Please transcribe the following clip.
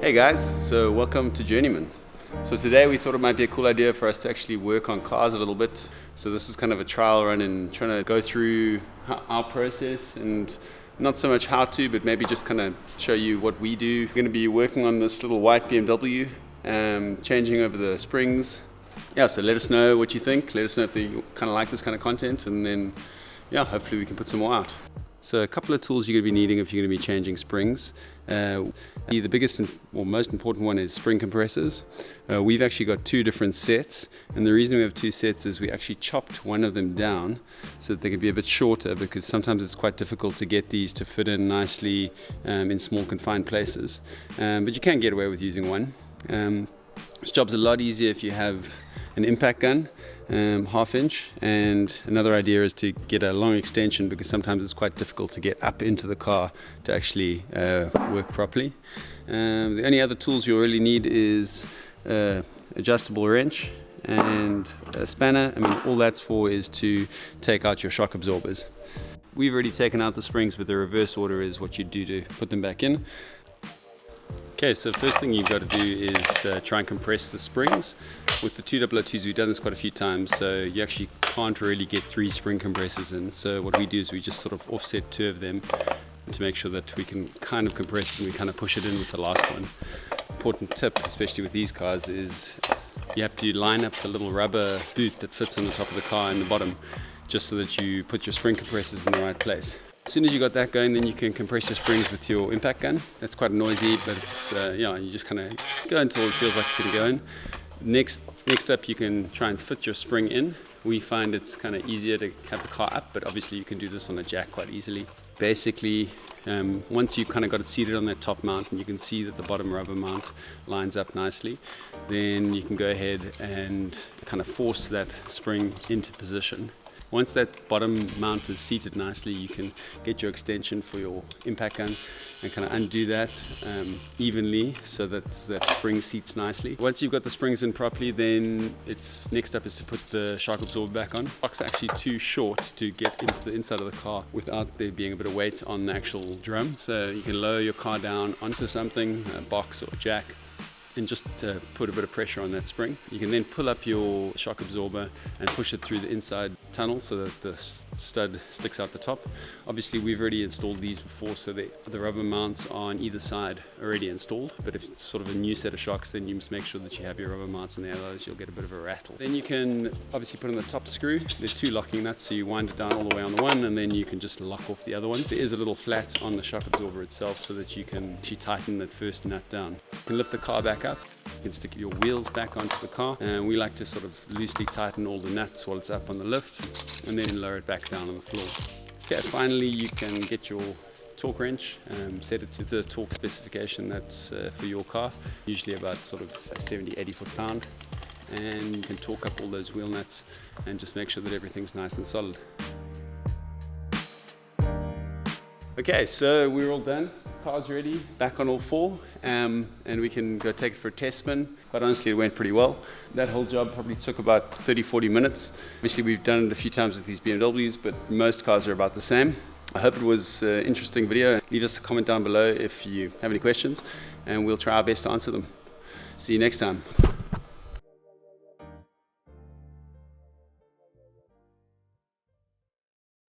Hey guys, so welcome to Journeyman. So today we thought it might be a cool idea for us to actually work on cars a little bit. So this is kind of a trial run and trying to go through our process and not so much how to, but maybe just kind of show you what we do. We're going to be working on this little white BMW, changing over the springs. Yeah, so let us know what you think. Let us know if you kind of like this kind of content, and then yeah, hopefully we can put some more out. So a couple of tools you're going to be needing if you're going to be changing springs. The biggest or most important one is spring compressors. We've actually got two different sets, and the reason we have two sets is we actually chopped one of them down so that they can be a bit shorter, because sometimes it's quite difficult to get these to fit in nicely in small confined places. But you can get away with using one. This job's a lot easier if you have an impact gun, 1/2 inch, and another idea is to get a long extension, because sometimes it's quite difficult to get up into the car to actually work properly. The only other tools you'll really need is adjustable wrench and a spanner. I mean, all that's for is to take out your shock absorbers. We've already taken out the springs, but the reverse order is what you do to put them back in. Okay, so first thing you've got to do is try and compress the springs. With the 200-2s, we've done this quite a few times, so you actually can't really get 3 spring compressors in. So what we do is we just sort of offset 2 of them to make sure that we can kind of compress and we kind of push it in with the last one. Important tip, especially with these cars, is you have to line up the little rubber boot that fits on the top of the car in the bottom, just so that you put your spring compressors in the right place. As soon as you got that going, then you can compress your springs with your impact gun. That's quite noisy, but it's you just kind of go until it feels like it's going to go in. Next up, you can try and fit your spring in. We find it's kind of easier to have the car up, but obviously you can do this on a jack quite easily. Basically, once you've kind of got it seated on that top mount and you can see that the bottom rubber mount lines up nicely, then you can go ahead and kind of force that spring into position. Once that bottom mount is seated nicely, you can get your extension for your impact gun and kind of undo that evenly so that that spring seats nicely. Once you've got the springs in properly, then next up is to put the shock absorber back on. The shock's actually too short to get into the inside of the car without there being a bit of weight on the actual drum. So you can lower your car down onto something, a box or a jack, and just put a bit of pressure on that spring. You can then pull up your shock absorber and push it through the inside tunnel so that the stud sticks out the top. Obviously we've already installed these before, so the rubber mounts are on either side already installed, but if it's sort of a new set of shocks, then you must make sure that you have your rubber mounts in there, otherwise you'll get a bit of a rattle. Then you can obviously put on the top screw. There's 2 locking nuts, so you wind it down all the way on the one, and then you can just lock off the other one. There is a little flat on the shock absorber itself so that you can actually tighten that first nut down. You can lift the car back up. You can stick your wheels back onto the car, and we like to sort of loosely tighten all the nuts while it's up on the lift, and then lower it back down on the floor. Okay, finally you can get your torque wrench, set it to the torque specification that's for your car, usually about sort of 70-80 foot-pound, and you can torque up all those wheel nuts and just make sure that everything's nice and solid. Okay, so we're all done. Car's ready, back on all 4, and we can go take it for a test spin. But honestly, it went pretty well. That whole job probably took about 30-40 minutes. Obviously, we've done it a few times with these BMWs, but most cars are about the same. I hope it was an interesting video. Leave us a comment down below if you have any questions, and we'll try our best to answer them. See you next time.